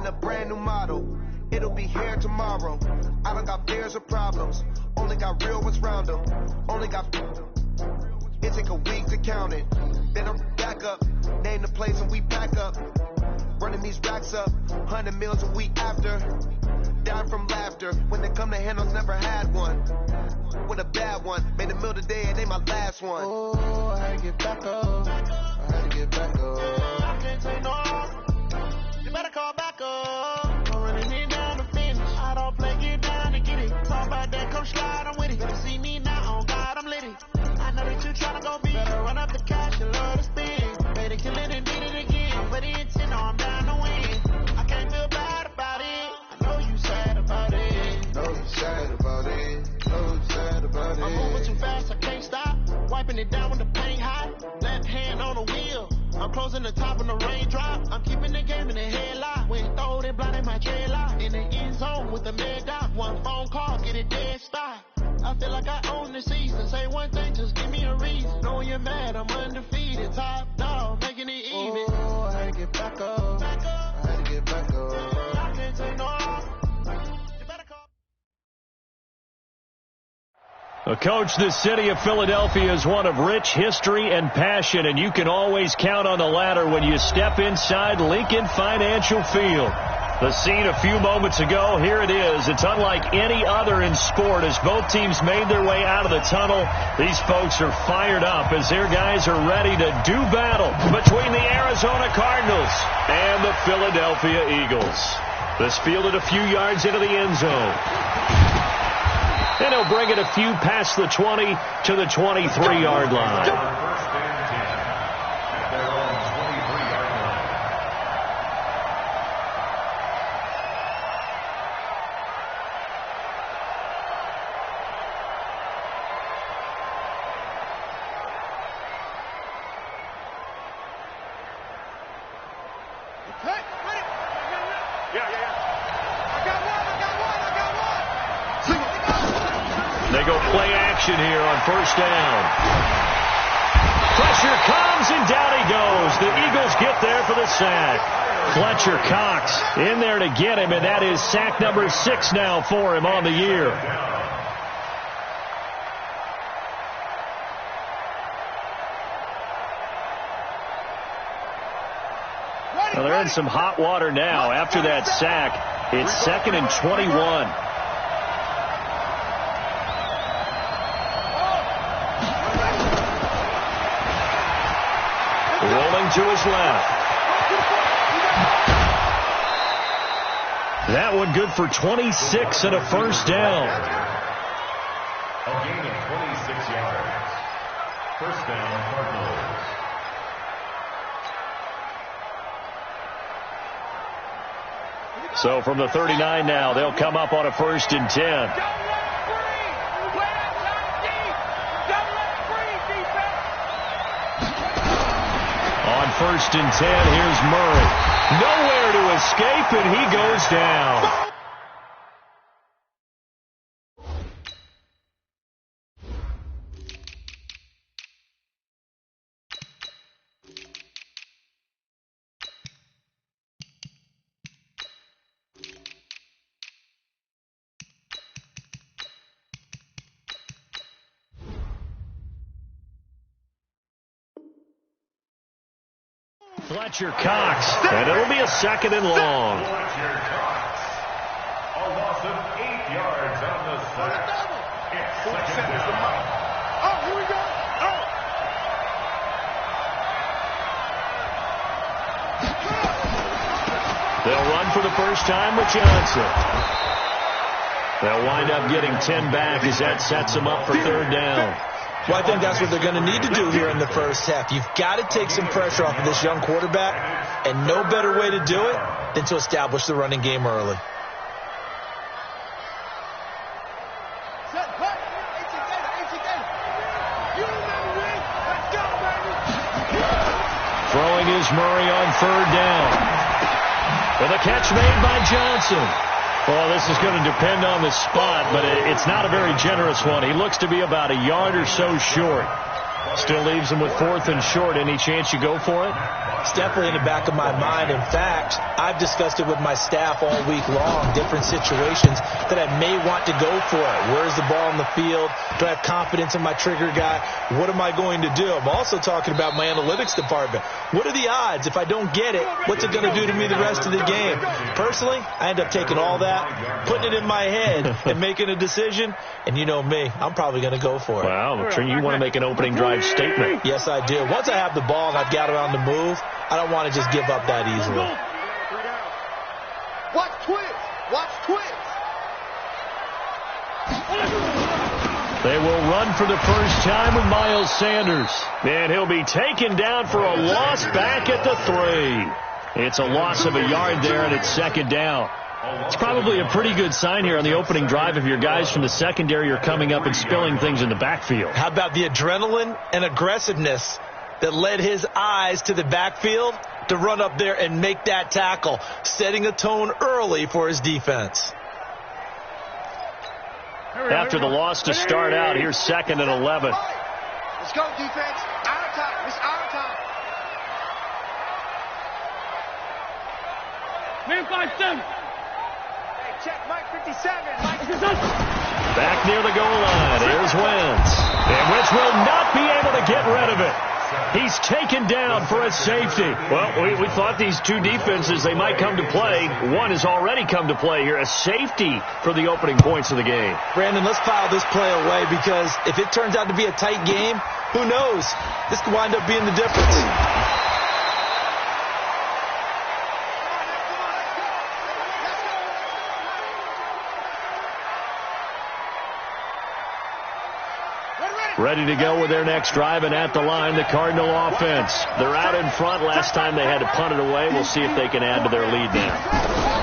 in a brand new model. It'll be here tomorrow. I don't got fears or problems. Only got real ones round them. Only got... It take a week to count it. Then I'm back up. Name the place and we pack up. Running these racks up. 100 meals a week after. Dying from laughter. When they come to handles, never had one. With a bad one. Made a meal today and they my last one. Oh, I had to get back up. I had to get back up. I can't take no more. You better call back up. I'm running it down to finish. I don't play, get down to get it. Talk about that, come slide, I'm with it. Better see me now, on God, I'm litty. I know that you tryna go big. Better run up the cash, you love to spin. Better kill it and beat it again. But it's in, I'm down to win. I can't feel bad about it. I know you sad about it. Know you sad about it. Know you sad about it. I'm moving too fast, I can't stop. Wiping it down when the paint hot. Left hand on the wheel. I'm closing the top when the raindrop. I'm keeping the game in the headlock. When throw it, blinding my dreadlock. In the end zone with the mad dot. One phone call, get it dead stop. I feel like I own the season. Say one thing, just give me a reason. Knowing you're mad, I'm undefeated. Top dog, making it even. Oh, I had to get back up. I had to get back up. I can't take no more. You better call. Coach, the city of Philadelphia is one of rich history and passion, and you can always count on the ladder when you step inside Lincoln Financial Field. The scene a few moments ago, here it is. It's unlike any other in sport as both teams made their way out of the tunnel. These folks are fired up as their guys are ready to do battle between the Arizona Cardinals and the Philadelphia Eagles. This fielded a few yards into the end zone. And he'll bring it a few past the 20 to the 23-yard line. They go play action here on first down. Pressure comes, and down he goes. The Eagles get there for the sack. Fletcher Cox in there to get him, and that is sack number 6 now for him on the year. Well, they're in some hot water now. After that sack, it's 2nd and 21. Rolling to his left. That one good for 26 and a first down. A gain of 26 yards. First down, Cardinals. So from the 39 now, they'll come up on a 1st and 10. On 1st and 10, here's Murray. Nowhere to escape, and he goes down. Fletcher Cox, and it'll be a 2nd and long. Fletcher Cox, a loss of 8 yards on the sack. It's 2nd down. Oh, here we go. They'll run for the first time with Johnson. They'll wind up getting 10 back as that sets them up for 3rd down. Well, I think that's what they're going to need to do here in the first half. You've got to take some pressure off of this young quarterback, and no better way to do it than to establish the running game early. Throwing is Murray on 3rd down. And the catch made by Johnson. Well, this is going to depend on the spot, but it's not a very generous one. He looks to be about a yard or so short. Still leaves him with 4th and short. Any chance you go for it? It's definitely in the back of my mind. In fact, I've discussed it with my staff all week long, different situations that I may want to go for it. Where's the ball in the field? Do I have confidence in my trigger guy? What am I going to do? I'm also talking about my analytics department. What are the odds? If I don't get it, what's it going to do to me the rest of the game? Personally, I end up taking all that, putting it in my head, and making a decision. And you know me, I'm probably going to go for it. Wow, you want to make an opening drive statement. Yes, I do. Once I have the ball and I've got it on the move, I don't want to just give up that easily. Watch Twitch. Watch Twitch. They will run for the first time with Miles Sanders. And he'll be taken down for a loss back at the 3. It's a loss of a yard there, and it's 2nd down. It's probably a pretty good sign here on the opening drive if your guys from the secondary are coming up and spilling things in the backfield. How about the adrenaline and aggressiveness that led his eyes to the backfield to run up there and make that tackle, setting a tone early for his defense. After the loss to start out, here's 2nd and 11. Let's go, defense. Our time. It's our time. Man 5-7. Hey, check Mike 57. Mike. Back near the goal line. Here's Wentz. And Wentz will not be able to get rid of it. He's taken down for a safety. Well, we thought these two defenses, they might come to play. One has already come to play here. A safety for the opening points of the game. Brandon, let's file this play away because if it turns out to be a tight game, who knows? This could wind up being the difference. Ready to go with their next drive, and at the line, the Cardinal offense. They're out in front. Last time they had to punt it away. We'll see if they can add to their lead now.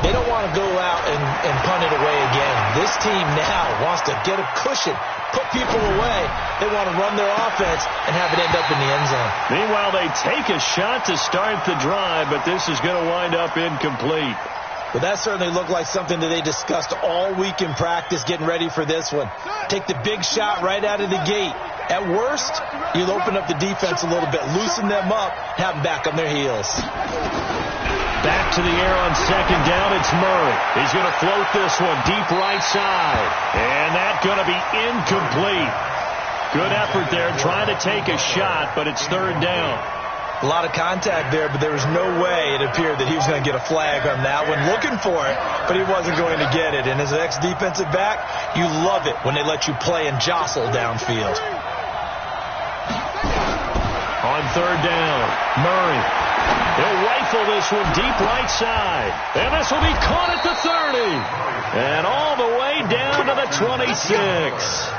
They don't want to go out and punt it away again. This team now wants to get a cushion, put people away. They want to run their offense and have it end up in the end zone. Meanwhile, they take a shot to start the drive, but this is going to wind up incomplete. But that certainly looked like something that they discussed all week in practice, getting ready for this one. Take the big shot right out of the gate. At worst, you'll open up the defense a little bit, loosen them up, have them back on their heels. Back to the air on 2nd down, it's Murray. He's going to float this one deep right side. And that's going to be incomplete. Good effort there, trying to take a shot, but it's 3rd down. A lot of contact there, but there was no way it appeared that he was going to get a flag on that one. Looking for it, but he wasn't going to get it. And as an ex-defensive back, you love it when they let you play and jostle downfield. On 3rd down, Murray. He'll rifle this one deep right side. And this will be caught at the 30. And all the way down to the 26.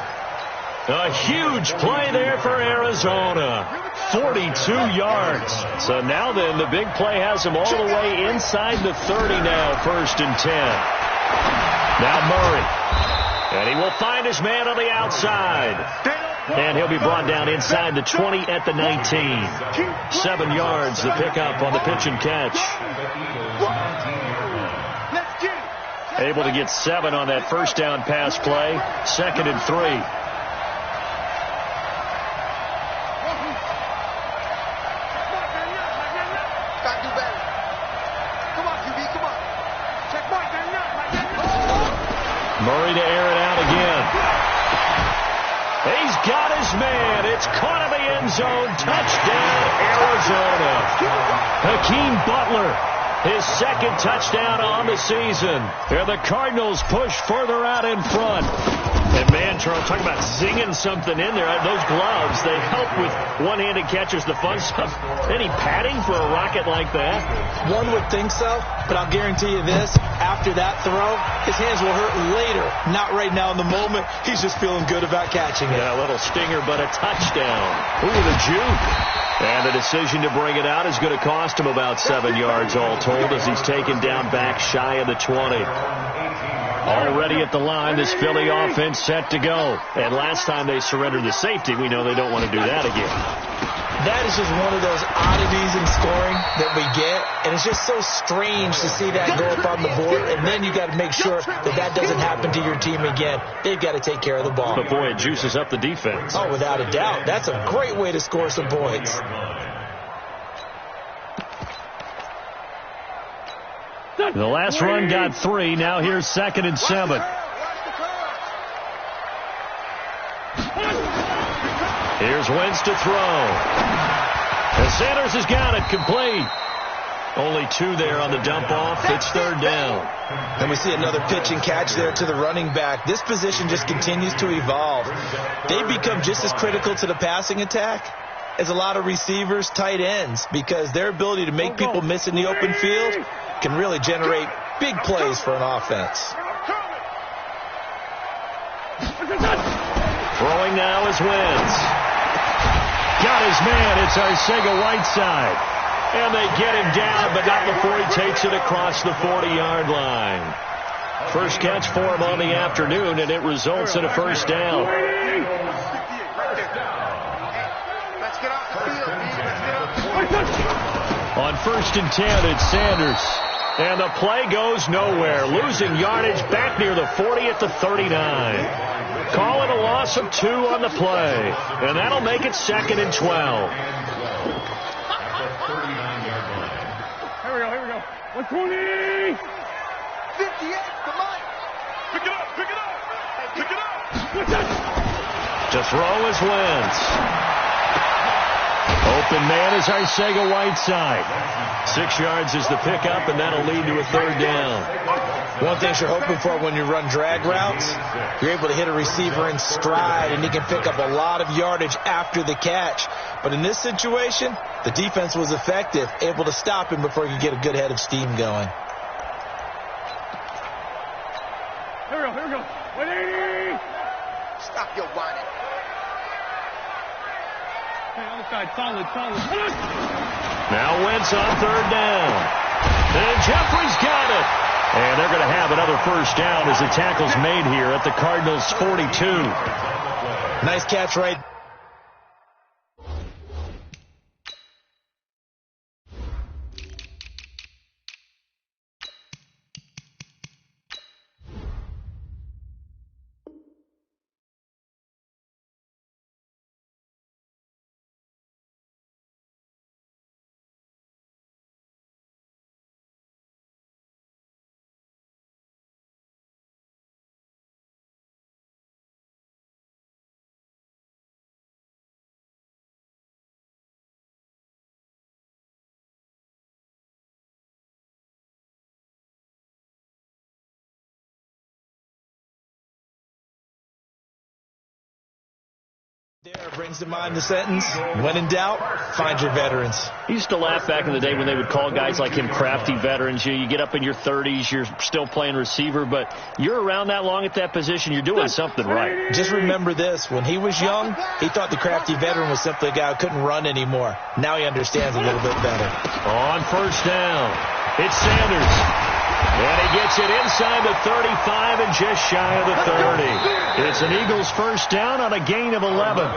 A huge play there for Arizona. 42 yards. So now then, the big play has him all the way inside the 30 now, 1st and 10. Now Murray. And he will find his man on the outside. And he'll be brought down inside the 20 at the 19. 7 yards, the pickup on the pitch and catch. Able to get 7 on that first down pass play. 2nd and 3. Murray to air it out again. He's got his man. It's caught in the end zone. Touchdown, Arizona. Hakeem Butler, his 2nd touchdown on the season. And the Cardinals push further out in front. And man, Charles, talking about zinging something in there. Those gloves, they help with one-handed catches, the fun stuff. Any padding for a rocket like that? One would think so, but I'll guarantee you this. After that throw, his hands will hurt later. Not right now in the moment. He's just feeling good about catching it. Yeah, a little stinger, but a touchdown. Ooh, the juke. And the decision to bring it out is going to cost him about 7 yards all told as he's taken down back shy of the 20. Already at the line, this Philly offense set to go. And last time they surrendered the safety, we know they don't want to do that again. That is just one of those oddities in scoring that we get, and it's just so strange to see that go up on the board, and then you got to make sure that that doesn't happen to your team again. They've got to take care of the ball. But boy, it juices up the defense. Oh, without a doubt. That's a great way to score some points. The last run got 3. Now here's 2nd and 7. Here's Wentz to throw. And Sanders has got it complete. Only 2 there on the dump off. It's 3rd down. And we see another pitch and catch there to the running back. This position just continues to evolve. They become just as critical to the passing attack as a lot of receivers, tight ends, because their ability to make people miss in the open field can really generate big plays for an offense. Throwing now is Wentz. Got his man. It's our Segaguy23's. And they get him down, but not before he takes it across the 40-yard line. First catch for him on the afternoon, and it results in a 1st down. On 1st and 10, it's Sanders. And the play goes nowhere. Losing yardage back near the 40 at the 39. Call it a loss of 2 on the play. And that'll make it 2nd and 12. Here we go. 120. 58, come on. Pick it up. To throw is Wentz. Open man is our Segaguy23's. 6 yards is the pickup, and that'll lead to a 3rd down. One thing you're hoping for when you run drag routes, you're able to hit a receiver in stride, and he can pick up a lot of yardage after the catch. But in this situation, the defense was effective, able to stop him before he could get a good head of steam going. Here we go. 180. Stop your whining. Hey, other side, solid. Now Wentz on 3rd down. And Jeffrey's got it. And they're going to have another 1st down as the tackle's made here at the Cardinals' 42. Nice catch right. There brings to mind the sentence, when in doubt, find your veterans. He used to laugh back in the day when they would call guys like him crafty veterans. You get up in your 30s, you're still playing receiver, but you're around that long at that position, you're doing something right. Just remember this, when he was young, he thought the crafty veteran was simply a guy who couldn't run anymore. Now he understands a little bit better. On 1st down, it's Sanders. And he gets it inside the 35 and just shy of the 30. It's an Eagles 1st down on a gain of 11.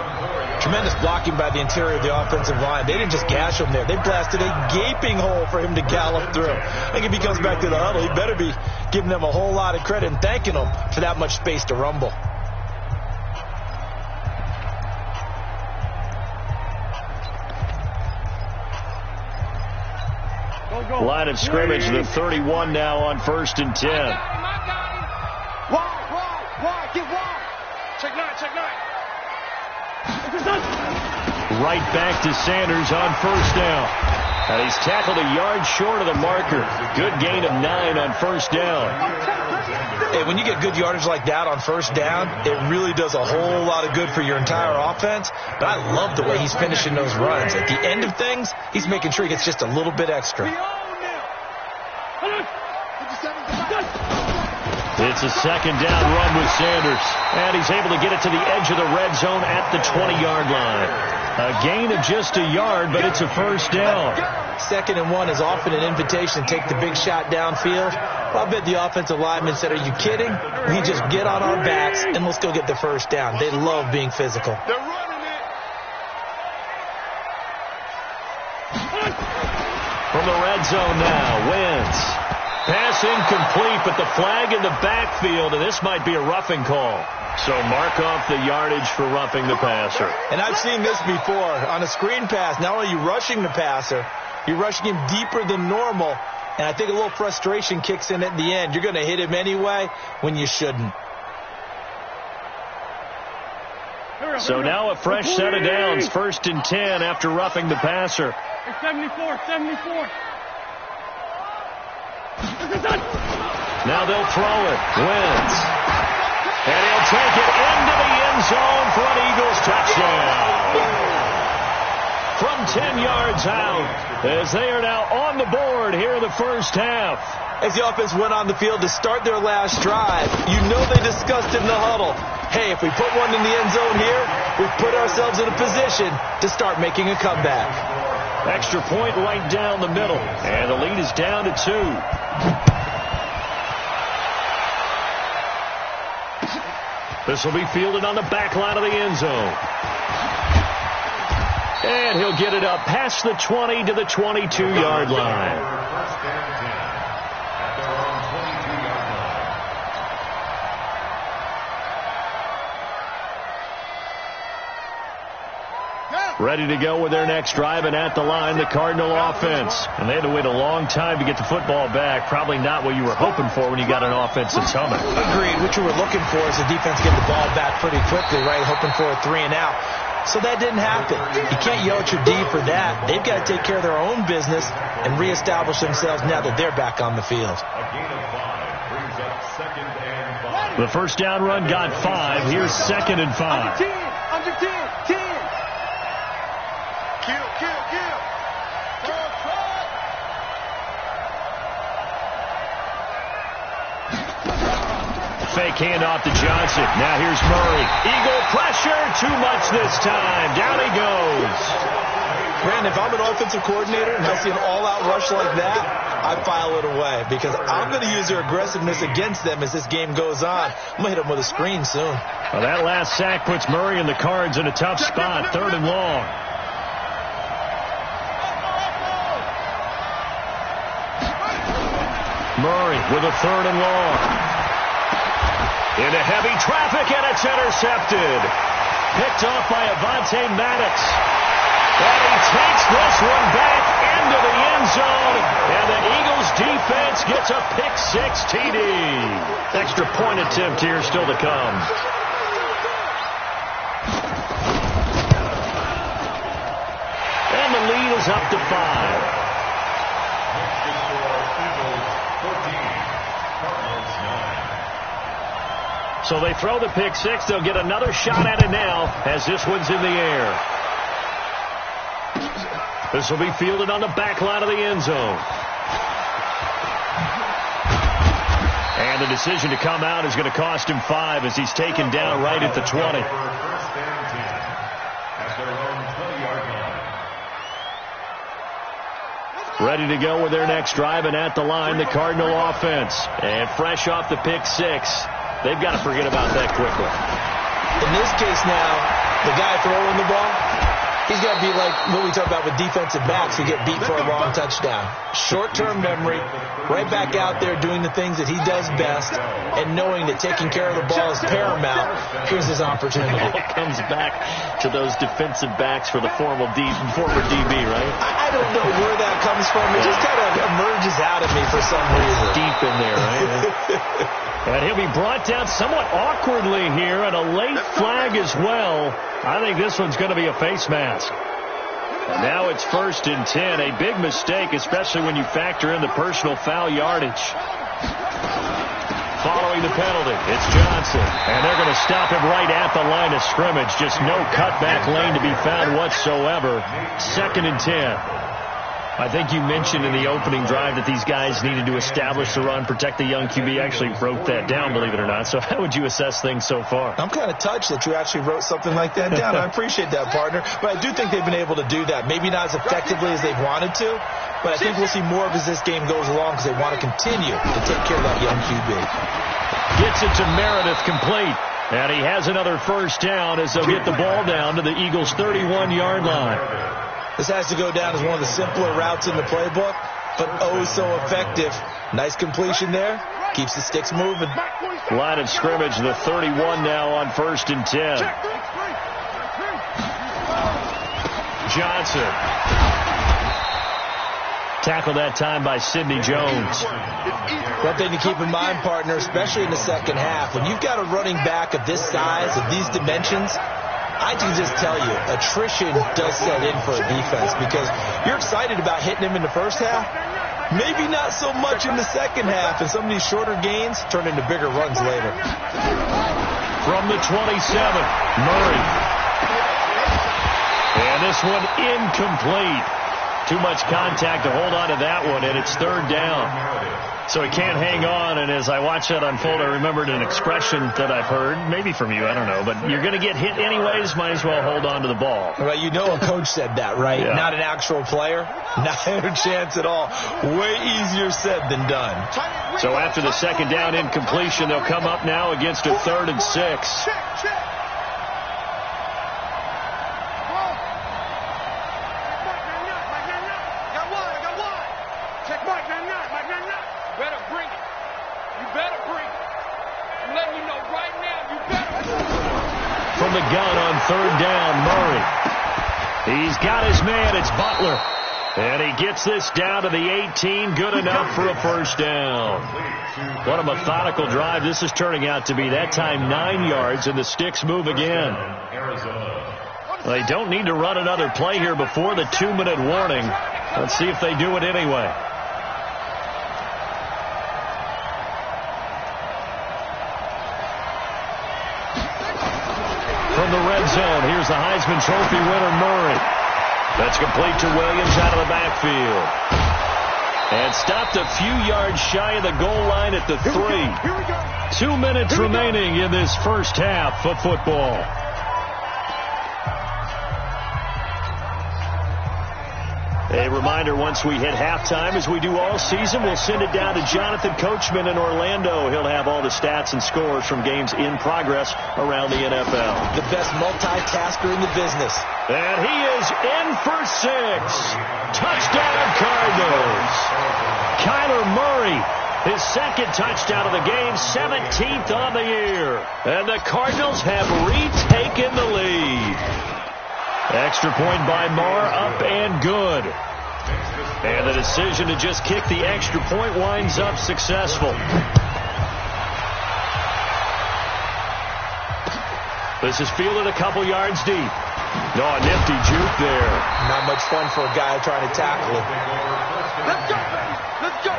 Tremendous blocking by the interior of the offensive line. They didn't just gash him there. They blasted a gaping hole for him to gallop through. I think if he comes back to the huddle, he better be giving them a whole lot of credit and thanking them for that much space to rumble. Line of scrimmage, the 31 now on 1st and 10. Wide, get wide. Check nine. Right back to Sanders on 1st down. And he's tackled a yard short of the marker. Good gain of 9 on 1st down. Hey, when you get good yardage like that on 1st down, it really does a whole lot of good for your entire offense. But I love the way he's finishing those runs. At the end of things, he's making sure he gets just a little bit extra. It's a 2nd down run with Sanders. And he's able to get it to the edge of the red zone at the 20-yard line. A gain of just a yard, but it's a 1st down. 2nd and 1 is often an invitation to take the big shot downfield. Well, I bet the offensive lineman said, are you kidding? We just get on our backs and let's go get the 1st down. They love being physical. They're running it. zone now. Wins. Pass incomplete, but the flag in the backfield, and this might be a roughing call. So mark off the yardage for roughing the passer. And I've seen this before. On a screen pass, not only are you rushing the passer, you're rushing him deeper than normal. And I think a little frustration kicks in at the end. You're going to hit him anyway when you shouldn't. So now a fresh set of downs. 1st and 10 after roughing the passer. 74. Now they'll throw it. Wins. And he'll take it into the end zone for an Eagles touchdown. From 10 yards out, as they are now on the board here in the first half. As the offense went on the field to start their last drive, you know they discussed in the huddle, hey, if we put one in the end zone here, we've put ourselves in a position to start making a comeback. Extra point right down the middle, and the lead is down to 2. This will be fielded on the back line of the end zone. And he'll get it up past the 20 to the 22-yard line. First and 10 at their own 22-yard line. Ready to go with their next drive, and at the line, the Cardinal offense. And they had to wait a long time to get the football back. Probably not what you were hoping for when you got an offensive summit. Agreed. What you were looking for is the defense getting the ball back pretty quickly, right? Hoping for a 3 and out. So that didn't happen. You can't yell at your D for that. They've got to take care of their own business and reestablish themselves now that they're back on the field. A gain of 5 brings up 2nd and 5. The first down run got 5. Here's 2nd and 5. Under 10. Kill. Fake handoff to Johnson. Now here's Murray. Eagle pressure. Too much this time. Down he goes. Brandon, if I'm an offensive coordinator and I see an all-out rush like that, I file it away because I'm going to use their aggressiveness against them as this game goes on. I'm going to hit them with a screen soon. Well, that last sack puts Murray and the Cards in a tough spot. 3rd and long. Murray with a 3rd and long. Into heavy traffic, and it's intercepted. Picked off by Avonte Maddox. And he takes this one back into the end zone. And the Eagles defense gets a pick-6 TD. Extra point attempt here still to come. And the lead is up to 5. So they throw the pick-6. They'll get another shot at it now as this one's in the air. This will be fielded on the back line of the end zone. And the decision to come out is going to cost him 5 as he's taken down right at the 20. First and 10 at their own 20-yard line. Ready to go with their next drive, and at the line, the Cardinal offense. And fresh off the pick-6. They've got to forget about that quickly. In this case now, the guy throwing the ball, he's got to be like what we talk about with defensive backs who get beat for a long touchdown. Short-term memory, right back out there doing the things that he does best, and knowing that taking care of the ball is paramount. Here's his opportunity. It all comes back to those defensive backs for the former DB, right? I don't know where that comes from. It just kind of emerges out of me for some reason. Deep in there, right? And he'll be brought down somewhat awkwardly here, and a late flag as well. I think this one's going to be a face mask. And now it's 1st and 10. A big mistake, especially when you factor in the personal foul yardage. Following the penalty, it's Johnson. And they're going to stop him right at the line of scrimmage. Just no cutback lane to be found whatsoever. 2nd and 10. I think you mentioned in the opening drive that these guys needed to establish the run, protect the young QB. Actually wrote that down, believe it or not. So how would you assess things so far? I'm kind of touched that you actually wrote something like that down. I appreciate that, partner. But I do think they've been able to do that. Maybe not as effectively as they've wanted to, but I think we'll see more of as this game goes along because they want to continue to take care of that young QB. Gets it to Meredith, complete. And he has another first down as they'll get the ball down to the Eagles' 31-yard line. This has to go down as one of the simpler routes in the playbook. but oh so effective. Nice completion there. Keeps the sticks moving. Line of scrimmage, the 31 now on 1st and 10. Johnson. Tackled that time by Sidney Jones. One thing to keep in mind, partner, especially in the second half, when you've got a running back of this size, of these dimensions, I can just tell you, attrition does set in for a defense because you're excited about hitting him in the first half. Maybe not so much in the second half, and some of these shorter gains turn into bigger runs later. From the 27, Murray. And this one incomplete. Too much contact to hold on to that one, and it's 3rd down. So he can't hang on, and as I watched that unfold, I remembered an expression that I've heard, maybe from you, I don't know, but you're going to get hit anyways, might as well hold on to the ball. Well, you know a coach said that, right? Yeah. Not an actual player. Not a chance at all. Way easier said than done. So after the 2nd down incompletion, they'll come up now against a 3rd and 6. From the gun on 3rd down, Murray. He's got his man. It's Butler. And he gets this down to the 18. Good enough for a 1st down. What a methodical drive this is turning out to be. That time 9 yards, and the sticks move again. They don't need to run another play here before the 2-minute warning. Let's see if they do it anyway. From the red zone, here's the Heisman Trophy winner, Murray. That's complete to Williams out of the backfield. And stopped a few yards shy of the goal line at the 3. 2 minutes remaining in this first half of football. A reminder, once we hit halftime, as we do all season, we'll send it down to Jonathan Coachman in Orlando. He'll have all the stats and scores from games in progress around the NFL. The best multitasker in the business. And he is in for 6. Touchdown, Cardinals. Kyler Murray, his 2nd touchdown of the game, 17th on the year. And the Cardinals have retaken the lead. Extra point by Marr, up and good. And the decision to just kick the extra point winds up successful. This is fielded a couple yards deep. No, a nifty juke there. Not much fun for a guy trying to tackle it. Let's go, baby. Let's go.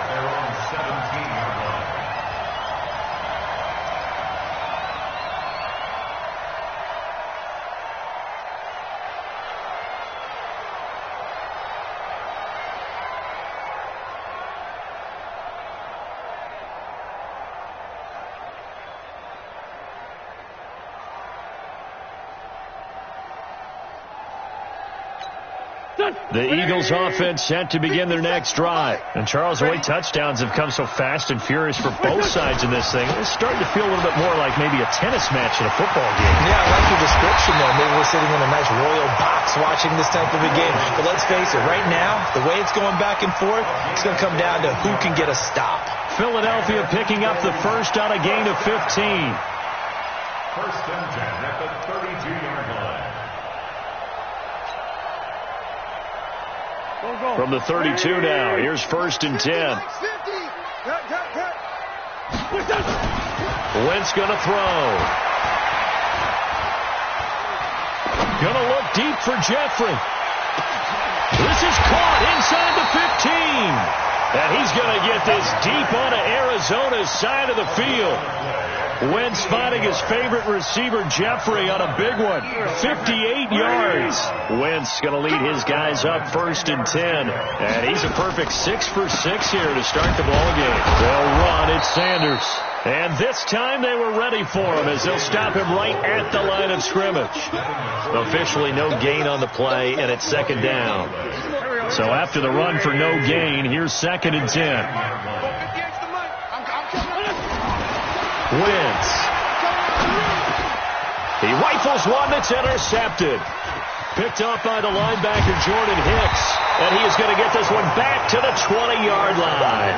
The Eagles offense set to begin their next drive. And Charles, the way touchdowns have come so fast and furious for both sides in this thing, it's starting to feel a little bit more like maybe a tennis match in a football game. Yeah, I like your description there. Maybe we're sitting in a nice royal box watching this type of a game. But let's face it, right now, the way it's going back and forth, it's going to come down to who can get a stop. Philadelphia picking up the first on a gain of 15. 1st and 10 at the 32-yard line. From the 32 now, here's 1st and 10. Wentz gonna throw. Gonna look deep for Jeffrey. This is caught inside the 15. And he's gonna get this deep onto Arizona's side of the field. Wentz finding his favorite receiver, Jeffrey, on a big one. 58 yards. Wentz going to lead his guys up 1st and 10. And he's a perfect 6 for 6 here to start the ball game. They'll run. It's Sanders. And this time they were ready for him as they'll stop him right at the line of scrimmage. Officially no gain on the play, and it's 2nd down. So after the run for no gain, here's 2nd and 10. Wentz. He rifles one that's intercepted. picked off by the linebacker, Jordan Hicks. And he is going to get this one back to the 20-yard line.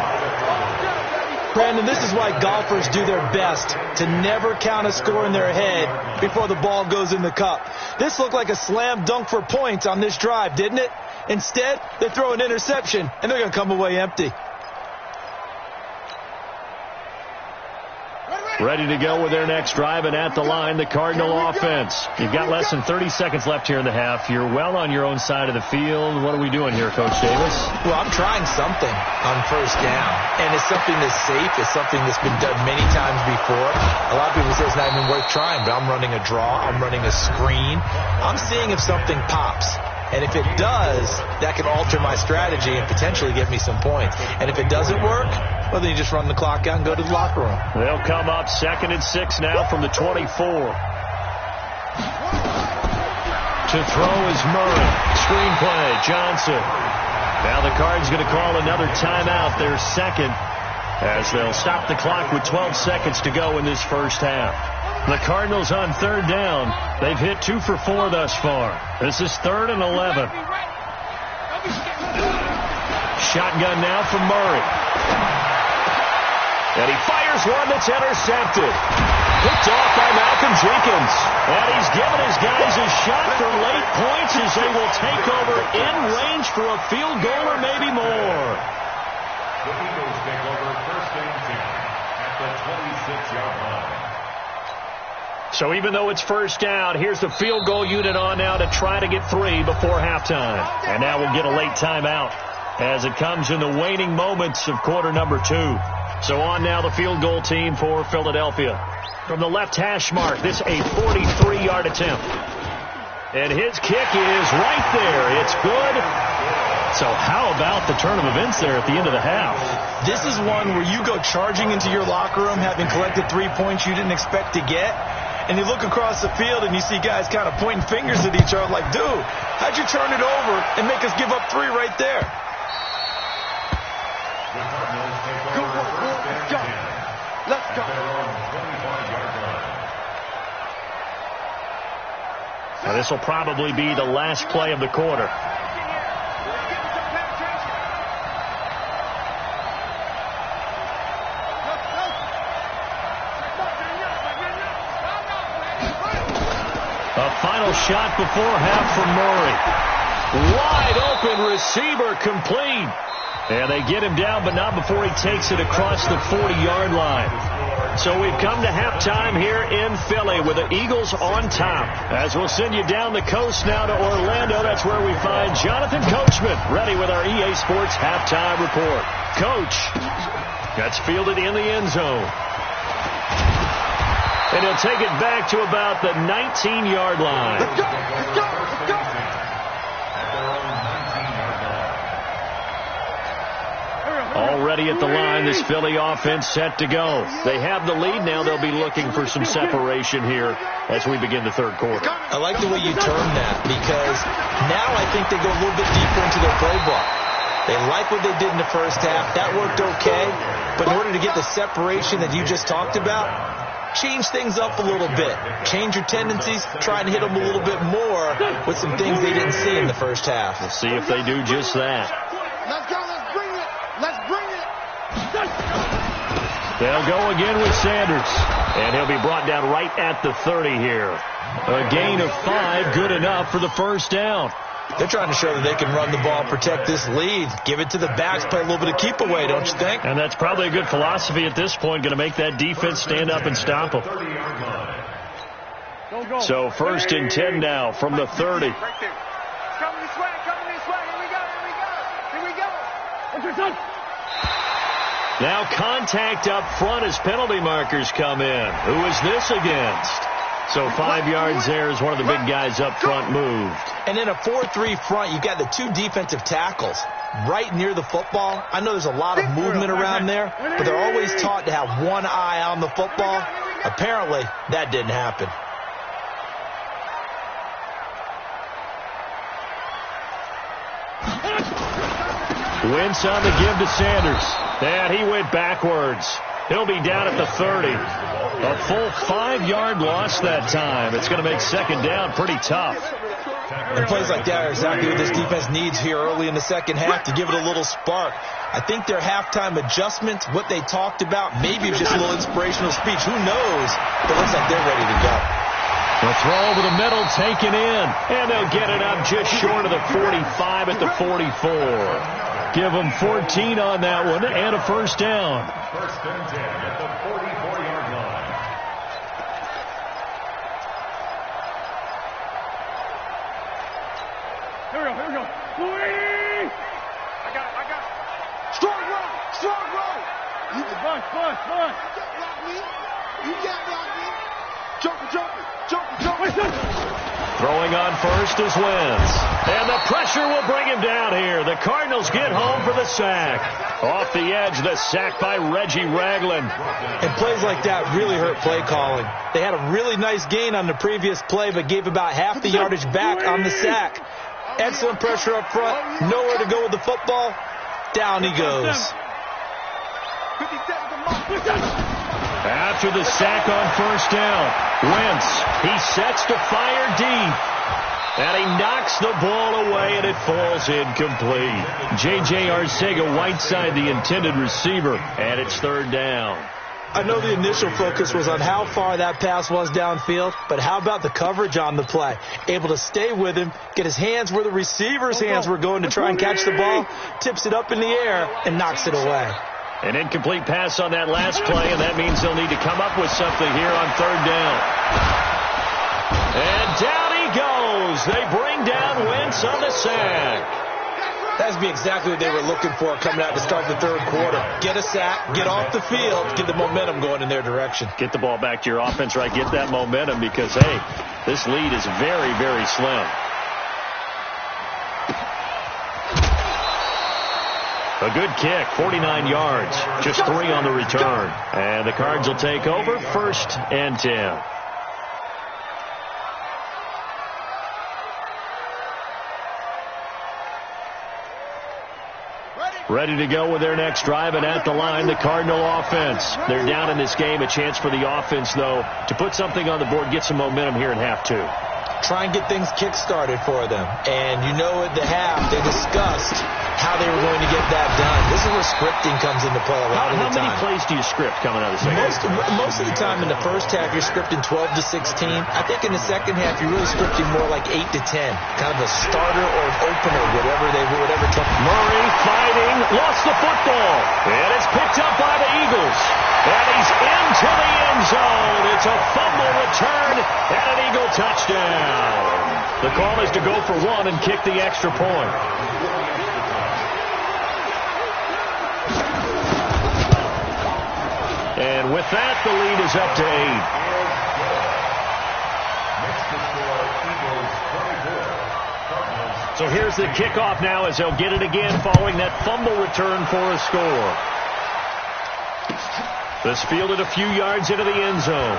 Brandon, this is why golfers do their best to never count a score in their head before the ball goes in the cup. This looked like a slam dunk for points on this drive, didn't it? Instead, they throw an interception, and they're going to come away empty. Ready to go with their next drive, and at the line, the Cardinal offense. You've got less than 30 seconds left here in the half. You're well on your own side of the field. What are we doing here, Coach Davis? Well, I'm trying something on first down, and it's something that's safe. It's something that's been done many times before. A lot of people say it's not even worth trying, but I'm running a draw. I'm running a screen. I'm seeing if something pops. And if it does, that can alter my strategy and potentially give me some points. And if it doesn't work, well, then you just run the clock out and go to the locker room. They'll come up 2nd and 6 now from the 24. To throw is Murray. Screenplay, Johnson. Now the Cards going to call another timeout, their second, as they'll stop the clock with 12 seconds to go in this first half. The Cardinals on 3rd down. They've hit 2 for 4 thus far. This is 3rd and 11. Shotgun now from Murray. And he fires one that's intercepted. Picked off by Malcolm Jenkins. And he's given his guys a shot for late points as they will take over in range for a field goal or maybe more. The Eagles take over 1st and 10 at the 26-yard line. So even though it's first down, here's the field goal unit on now to try to get 3 before halftime. And now we'll get a late timeout as it comes in the waning moments of quarter number 2. So on now the field goal team for Philadelphia. From the left hash mark, this a 43-yard attempt. And his kick is right there. It's good. So how about the turn of events there at the end of the half? This is one where you go charging into your locker room having collected 3 points you didn't expect to get. And you look across the field and you see guys kind of pointing fingers at each other like, dude, how'd you turn it over and make us give up 3 right there? The Cardinals take Go, over go, go, 1st and 10 let's go. at their own 25-yard line. Now this will probably be the last play of the quarter. A final shot before half from Murray. Wide open receiver complete. And they get him down, but not before he takes it across the 40-yard line. So we've come to halftime here in Philly with the Eagles on top. As we'll send you down the coast now to Orlando, that's where we find Jonathan Coachman ready with our EA Sports halftime report. Coach, that's fielded in the end zone. And he'll take it back to about the 19-yard line. Let's go, let's go, let's go. Already at the line, this Philly offense set to go. They have the lead now. They'll be looking for some separation here as we begin the third quarter. I like the way you term that because now I think they go a little bit deeper into their playbook. They like what they did in the first half. That worked okay. But in order to get the separation that you just talked about, change things up a little bit. Change your tendencies. Try and hit them a little bit more with some things they didn't see in the first half. We'll see if they do just that. Let's go, let's bring it. Let's bring it. They'll go again with Sanders. And he'll be brought down right at the 30 here. A gain of 5, good enough for the first down. They're trying to show that they can run the ball, protect this lead, give it to the backs, play a little bit of keep away, don't you think? And that's probably a good philosophy at this point, going to make that defense stand up and stop them. So 1st and 10 now from the 30. Right there. Come this way, come this way. Here we go, here we go. Here we go. What's your son? Now contact up front as penalty markers come in. Who is this against? So 5 yards there as one of the big guys up front moved. And in a 4-3 front, you've got the 2 defensive tackles right near the football. I know there's a lot of movement around there, but they're always taught to have one eye on the football. Apparently, that didn't happen. Wentz on the give to Sanders. And he went backwards. He'll be down at the 30. A full 5-yard loss that time. It's going to make second down pretty tough. And plays like that are exactly what this defense needs here early in the second half to give it a little spark. I think their halftime adjustments, what they talked about, maybe just a little inspirational speech. Who knows? But it looks like they're ready to go. The throw over the middle, taken in. And they'll get it up just short of the 45 at the 44. Give them 14 on that one and a first down. First and 10 at the 44-yard line. Here we go. Louis! I got it. Strong roll. You can bust. You can't block me. Jumper. Throwing on first is Wentz. And the pressure will bring him down here. The Cardinals get home for the sack. Off the edge, the sack by Reggie Ragland. And plays like that really hurt play calling. They had a really nice gain on the previous play, but gave about half the yardage back on the sack. Excellent pressure up front. Nowhere to go with the football. Down he goes. After the sack on first down, Wentz, he sets to fire deep. And he knocks the ball away, and it falls incomplete. J.J. Segaguy23's the intended receiver, and it's third down. I know the initial focus was on how far that pass was downfield, but how about the coverage on the play? Able to stay with him, get his hands where the receiver's hands were going to try and catch the ball, tips it up in the air, and knocks it away. An incomplete pass on that last play, and that means they'll need to come up with something here on third down. And down he goes. They bring down Wentz on the sack. That's exactly what they were looking for coming out to start the third quarter. Get a sack, get off the field, get the momentum going in their direction. Get the ball back to your offense, right? Get that momentum because, hey, this lead is very, very slim. A good kick, 49 yards, just 3 on the return. And the Cards will take over, first and 10. Ready to go with their next drive, and at the line, the Cardinal offense. They're down in this game. A chance for the offense, though, to put something on the board, get some momentum here in half two. Try and get things kick-started for them. And you know at the half, they discussed how they were going to get that done. This is where scripting comes into play a lot of the time. How many plays do you script coming out of the second half? Most of the time in the first half, you're scripting 12 to 16. I think in the second half, you're really scripting more like 8 to 10. Kind of a starter or an opener, whatever. Murray fighting, lost the football. And it's picked up by the Eagles. And he's into the end zone. It's a fumble return and an Eagle touchdown. The call is to go for one and kick the extra point. And with that, the lead is up to 8. So here's the kickoff now as they'll get it again following that fumble return for a score. This fielded a few yards into the end zone.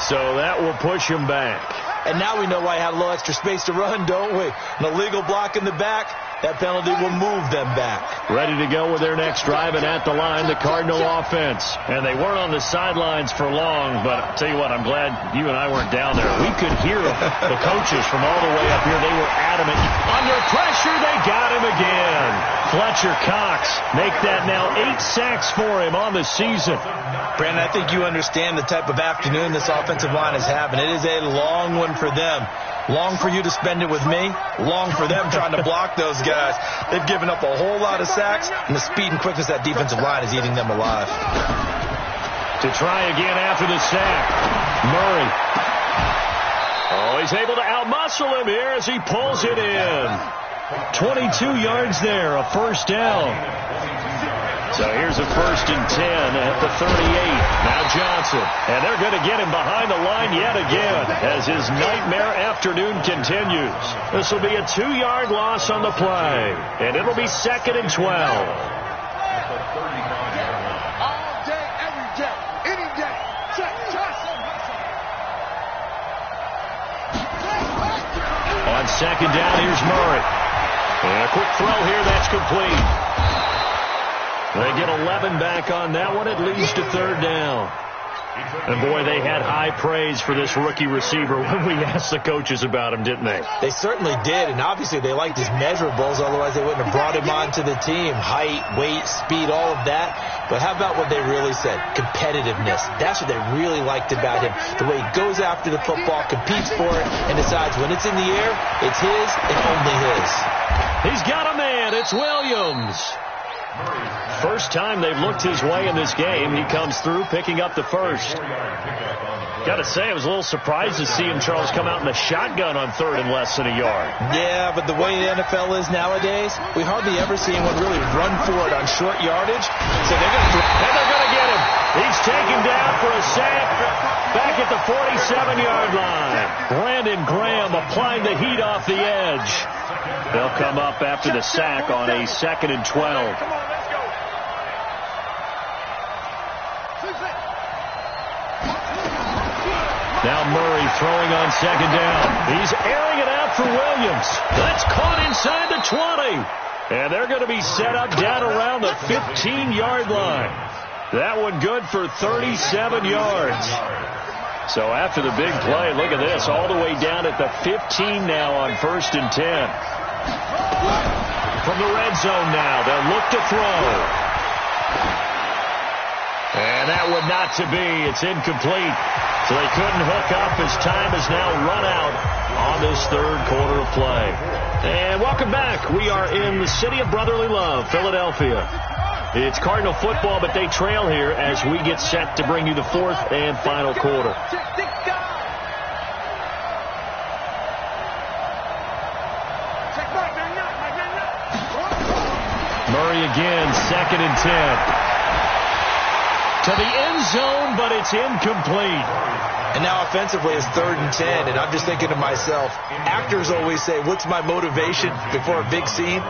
So that will push him back. And now we know why he had a little extra space to run, don't we? An illegal block in the back. That penalty will move them back. Ready to go with their next drive, and at the line, the Cardinal offense. And they weren't on the sidelines for long, but I'll tell you what, I'm glad you and I weren't down there. We could hear the coaches from all the way up here. They were adamant. Under pressure, they got him again. Fletcher Cox make that now 8 sacks for him on the season. Brandon, I think you understand the type of afternoon this offensive line is having. It is a long one for them. Long for you to spend it with me. Long for them trying to block those guys. They've given up a whole lot of sacks, and the speed and quickness of that defensive line is eating them alive. To try again after the sack. Murray. Oh, he's able to outmuscle him here as he pulls it in. 22 yards there, a first down. So here's a first and 10 at the 38. Now Johnson. And they're going to get him behind the line yet again as his nightmare afternoon continues. This will be a 2-yard loss on the play. And it'll be 2nd and 12. All day, every day, any day. Check, Johnson. On second down, here's Murray. And a quick throw here, that's complete. They get 11 back on that one. It leads to third down. And, boy, they had high praise for this rookie receiver when we asked the coaches about him, didn't they? They certainly did, and obviously they liked his measurables. Otherwise, they wouldn't have brought him onto the team. Height, weight, speed, all of that. But how about what they really said? Competitiveness. That's what they really liked about him. The way he goes after the football, competes for it, and decides when it's in the air, it's his and only his. He's got a man. It's Williams. First time they've looked his way in this game. He comes through picking up the first. Got to say, I was a little surprised to see him, Charles, come out in the shotgun on third and less than a yard. Yeah, but the way the NFL is nowadays, we hardly ever see anyone really run for it on short yardage. So they're going to get him. He's taken down for a sack back at the 47-yard line. Brandon Graham applying the heat off the edge. They'll come up after the sack on a 2nd and 12. Now Murray throwing on 2nd down. He's airing it out for Williams. That's caught inside the 20. And they're going to be set up down around the 15-yard line. That one good for 37 yards. So after the big play, look at this, all the way down at the 15 now on 1st and 10. From the red zone now, they'll look to throw. And that one not to be. It's incomplete. So they couldn't hook up as time has now run out on this third quarter of play. And welcome back. We are in the city of brotherly love, Philadelphia. It's Cardinal football, but they trail here as we get set to bring you the fourth and final quarter. Murray again, 2nd and 10. To the end zone, but it's incomplete. And now offensively it's 3rd and 10, and I'm just thinking to myself, actors always say, what's my motivation before a big scene?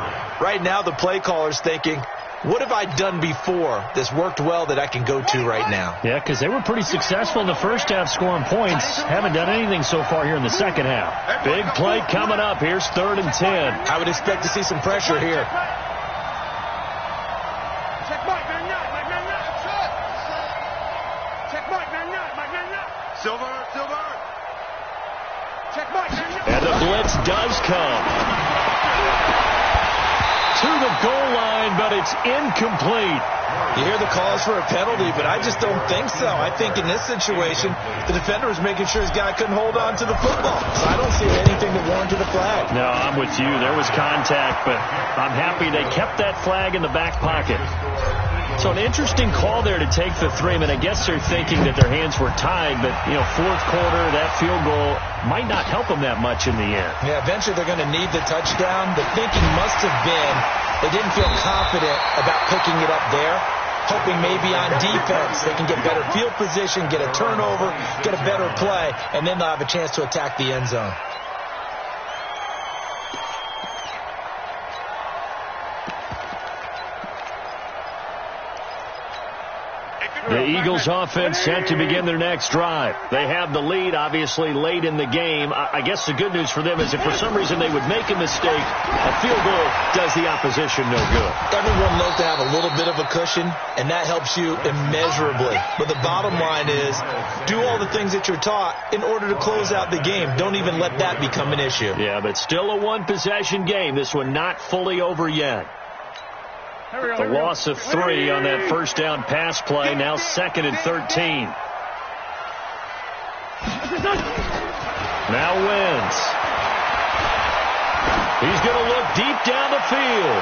Right now the play caller's thinking, what have I done before that's worked well that I can go to right now? Yeah, because they were pretty successful in the first half scoring points. Haven't done anything so far here in the second half. Big play coming up. Here's 3rd and 10. I would expect to see some pressure here. And the blitz does come. To the goal line, but it's incomplete. You hear the calls for a penalty, but I just don't think so. I think in this situation, the defender was making sure his guy couldn't hold on to the football. So I don't see anything to warrant the flag. No, I'm with you. There was contact, but I'm happy they kept that flag in the back pocket. So an interesting call there to take the 3. I mean, I guess they're thinking that their hands were tied, but, you know, fourth quarter, that field goal might not help them that much in the end. Yeah, eventually they're going to need the touchdown. The thinking must have been they didn't feel confident about picking it up there, hoping maybe on defense they can get better field position, get a turnover, get a better play, and then they'll have a chance to attack the end zone. The Eagles offense set to begin their next drive. They have the lead, obviously, late in the game. I guess the good news for them is if for some reason they would make a mistake, a field goal does the opposition no good. Everyone loves to have a little bit of a cushion, and that helps you immeasurably. But the bottom line is, do all the things that you're taught in order to close out the game. Don't even let that become an issue. Yeah, but still a one-possession game. This one not fully over yet. The loss of 3 on that first down pass play. Now 2nd and 13. Now Wentz. He's going to look deep down the field.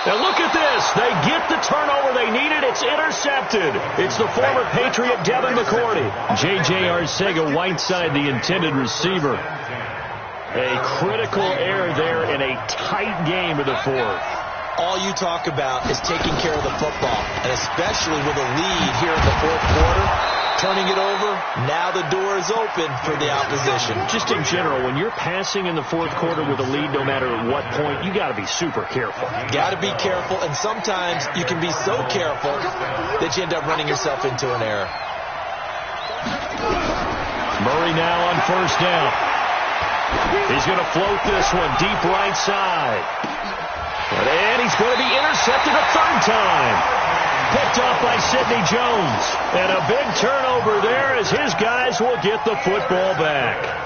Now look at this. They get the turnover they needed. It's intercepted. It's the former Patriot Devin McCourty. J.J. Segaguy23's the intended receiver. A critical error there in a tight game of the fourth. All you talk about is taking care of the football, and especially with a lead here in the fourth quarter, turning it over, now the door is open for the opposition. Just in general, when you're passing in the fourth quarter with a lead, no matter at what point, you got to be super careful. Got to be careful, and sometimes you can be so careful that you end up running yourself into an error. Murray now on first down. He's going to float this one deep right side. And he's going to be intercepted a third time. Picked off by Sidney Jones. And a big turnover there as his guys will get the football back.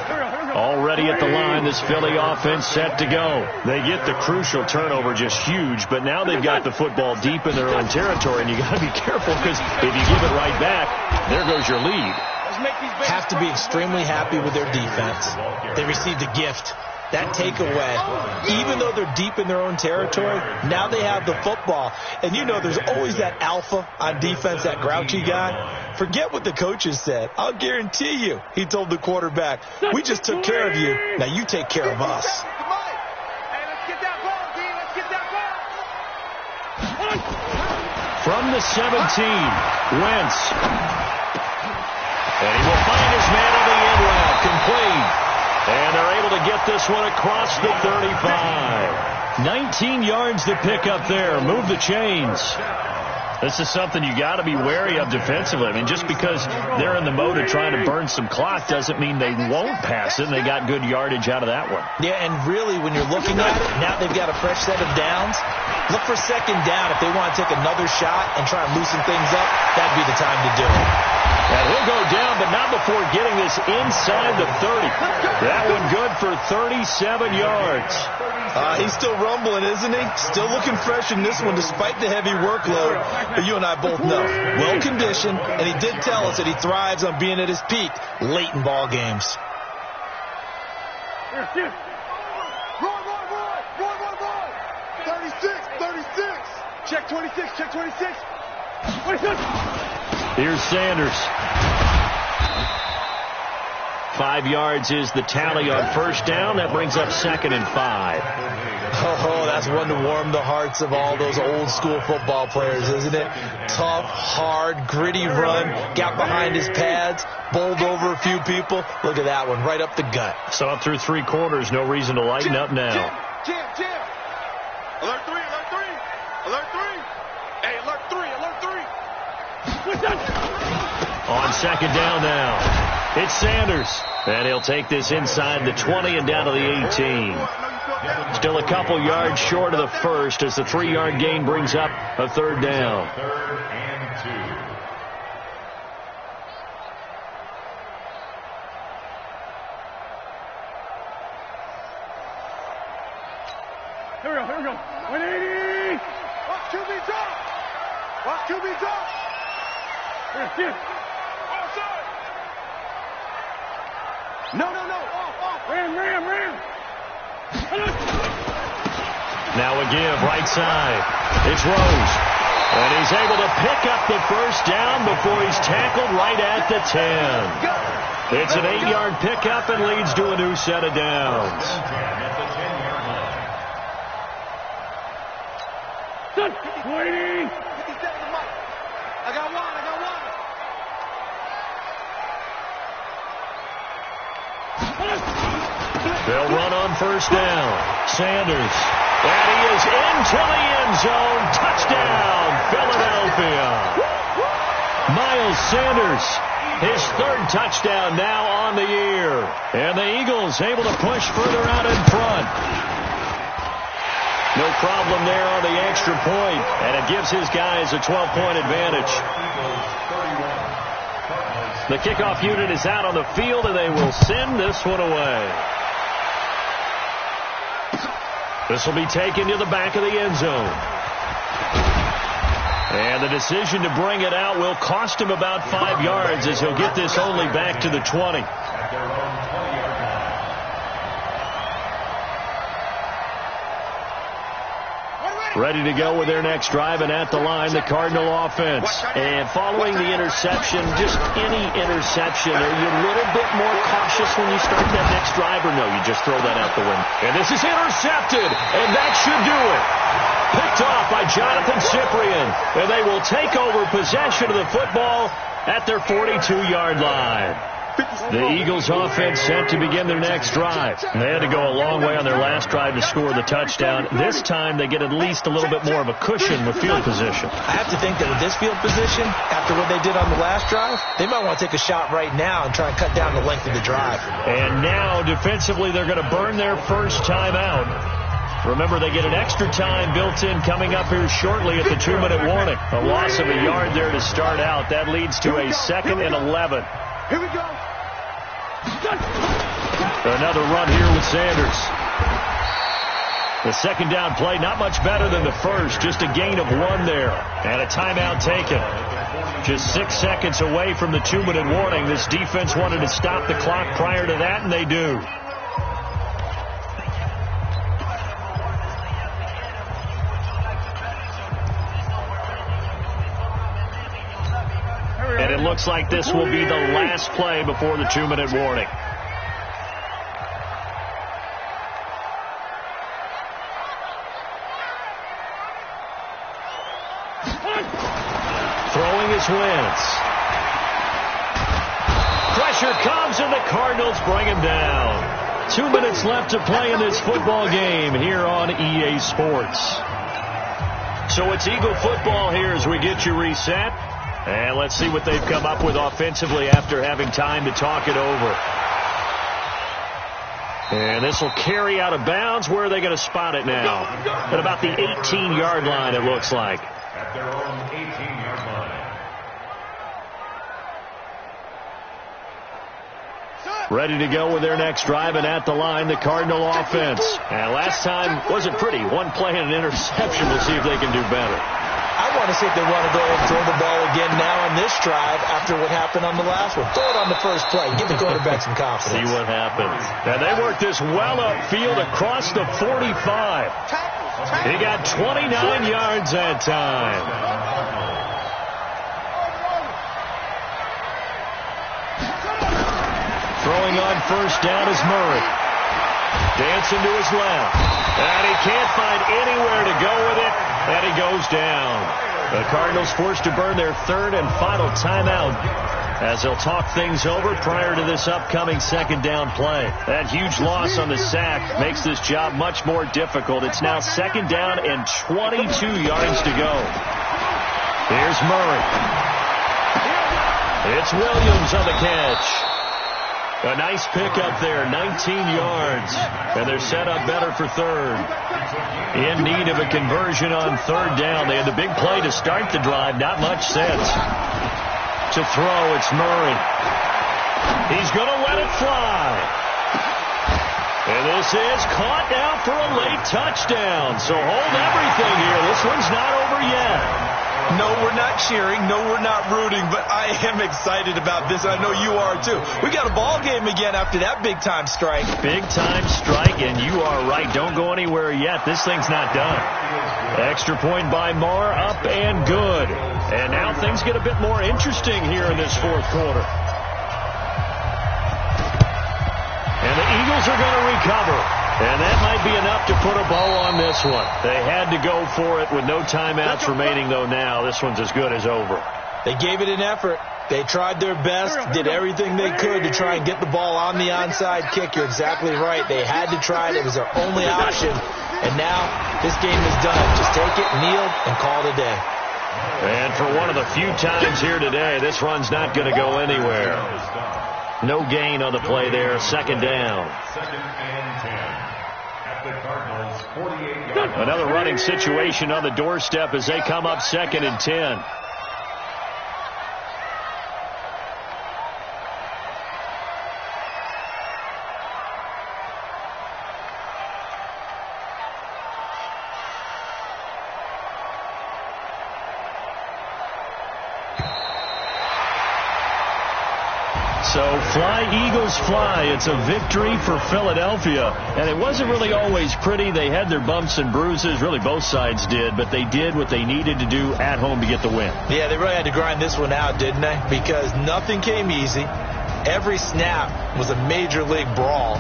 Already at the line, this Philly offense set to go. They get the crucial turnover, just huge, but now they've got the football deep in their own territory, and you got to be careful because if you give it right back, there goes your lead. Have to be extremely happy with their defense. They received a gift. That takeaway, even though they're deep in their own territory, now they have the football. And you know there's always that alpha on defense, that grouchy guy. Forget what the coaches said. I'll guarantee you, he told the quarterback, we just took care of you. Now you take care of us. From the 17, Wentz. And he will find his man on the end route, complete. And they're able to get this one across the 35. 19 yards to pick up there. Move the chains. This is something you got to be wary of defensively. I mean, just because they're in the mode of trying to burn some clock doesn't mean they won't pass it, and they got good yardage out of that one. Yeah, and really, when you're looking at it, now they've got a fresh set of downs. Look for second down. If they want to take another shot and try and loosen things up, that'd be the time to do it. And he'll go down, but not before getting this inside the 30. That one good for 37 yards. He's still rumbling, isn't he? Still looking fresh in this one despite the heavy workload. But you and I both know, well-conditioned, and he did tell us that he thrives on being at his peak late in ball games. Roy. 36. Check 26. 26. Here's Sanders. 5 yards is the tally on first down. That brings up 2nd and 5. Oh, that's one to warm the hearts of all those old school football players, isn't it? Tough, hard, gritty run. Got behind his pads, bowled over a few people. Look at that one, right up the gut. So up through 3 quarters, no reason to lighten up now. Jam. Alert 3. Hey, alert 3. On second down now, it's Sanders. And he'll take this inside the 20 and down to the 18. Still a couple yards short of the first as the 3-yard gain brings up a third down. 3rd and 2. Here we go. 180. Watch QB drop. Here. Offside. No. Off. Ram. Now a give, right side. It's Rose. And he's able to pick up the first down before he's tackled right at the 10. It's an 8-yard pickup and leads to a new set of downs. Waiting. I got one. They'll run on first down. Sanders. And he is into the end zone. Touchdown, Philadelphia. Miles Sanders, his 3rd touchdown now on the year. And the Eagles able to push further out in front. No problem there on the extra point, and it gives his guys a 12-point advantage. The kickoff unit is out on the field, and they will send this one away. This will be taken to the back of the end zone. And the decision to bring it out will cost him about 5 yards as he'll get this only back to the 20. Ready to go with their next drive, and at the line, the Cardinal offense. And following the interception, just any interception, are you a little bit more cautious when you start that next drive, or no, you just throw that out the window? And this is intercepted, and that should do it. Picked off by Jonathan Cyprien, and they will take over possession of the football at their 42-yard line. The Eagles offense set to begin their next drive. They had to go a long way on their last drive to score the touchdown. This time they get at least a little bit more of a cushion with field position. I have to think that with this field position, after what they did on the last drive, they might want to take a shot right now and try and cut down the length of the drive. And now defensively they're going to burn their first time out. Remember, they get an extra time built in coming up here shortly at the 2-minute warning. A loss of a yard there to start out. That leads to a 2nd and 11. Here we go. Another run here with Sanders. The second down play, not much better than the first. Just a gain of 1 there. And a timeout taken. Just 6 seconds away from the 2-minute warning. This defense wanted to stop the clock prior to that, and they do. And it looks like this will be the last play before the 2-minute warning. Throwing his Wentz. Pressure comes, and the Cardinals bring him down. 2 minutes left to play in this football game here on EA Sports. So it's Eagle football here as we get you reset. And let's see what they've come up with offensively after having time to talk it over. And this will carry out of bounds. Where are they going to spot it now? At about the 18-yard line, it looks like. At their own 18-yard line. Ready to go with their next drive, and at the line, the Cardinal offense. And last time wasn't pretty. 1 play and an interception. We'll see if they can do better. I want to see if they want to go and throw the ball again now on this drive after what happened on the last one. Throw it on the first play. Give the quarterback some confidence. See what happens. And they work this well upfield across the 45. He got 29 yards that time. Throwing on first down is Murray. Dancing to his left. And he can't find anywhere to go with it. And he goes down. The Cardinals forced to burn their 3rd and final timeout as they'll talk things over prior to this upcoming 2nd down play. That huge loss on the sack makes this job much more difficult. It's now 2nd down and 22 yards to go. Here's Murray. It's Williams on the catch. A nice pickup there, 19 yards. And they're set up better for 3rd. In need of a conversion on 3rd down. They had the big play to start the drive. Not much sense. To throw, it's Murray. He's going to let it fly. And this is caught now for a late touchdown. So hold everything here. This one's not over yet. No, we're not cheering. No, we're not rooting. But I am excited about this. I know you are, too. We got a ball game again after that big-time strike. Big-time strike, and you are right. Don't go anywhere yet. This thing's not done. Extra point by Moore, up and good. And now things get a bit more interesting here in this 4th quarter. And the Eagles are going to recover. And that might be enough to put a bow on this one. They had to go for it with no timeouts remaining, though now. This one's as good as over. They gave it an effort. They tried their best, did everything they could to try and get the ball on the onside kick. You're exactly right. They had to try it. It was their only option. And now this game is done. Just take it, kneel, and call it a day. And for one of the few times here today, this run's not going to go anywhere. No gain on the play there. 2nd down. 2nd and 10. At the Cardinals' 48-yard line. Another running situation on the doorstep as they come up 2nd and 10. So fly, Eagles, fly. It's a victory for Philadelphia. And it wasn't really always pretty. They had their bumps and bruises. Really, both sides did. But they did what they needed to do at home to get the win. Yeah, they really had to grind this one out, didn't they? Because nothing came easy. Every snap was a major league brawl.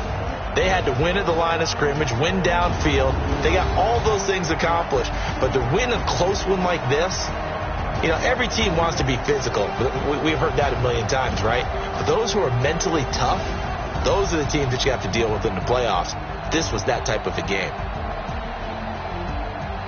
They had to win at the line of scrimmage, win downfield. They got all those things accomplished. But to win a close one like this, you know, every team wants to be physical. We've heard that a million times, right? But those who are mentally tough, those are the teams that you have to deal with in the playoffs. This was that type of a game.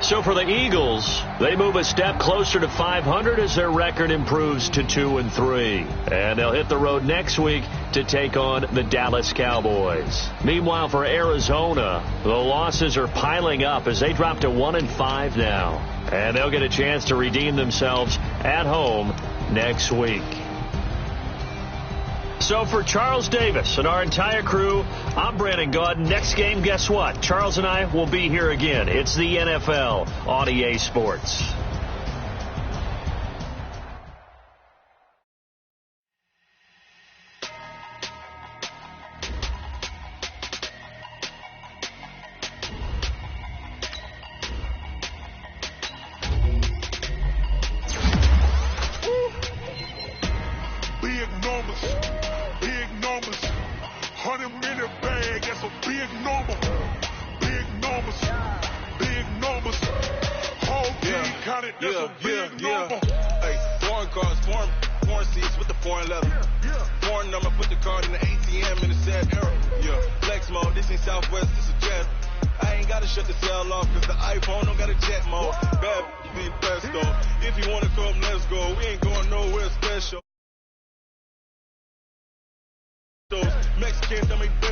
So for the Eagles, they move a step closer to 500 as their record improves to 2-3. And they'll hit the road next week to take on the Dallas Cowboys. Meanwhile, for Arizona, the losses are piling up as they drop to 1-5 now. And they'll get a chance to redeem themselves at home next week. So for Charles Davis and our entire crew, I'm Brandon Gaudin. Next game, guess what? Charles and I will be here again. It's the NFL on EA Sports. If you wanna come, let's go. We ain't going nowhere special. Mexican, that make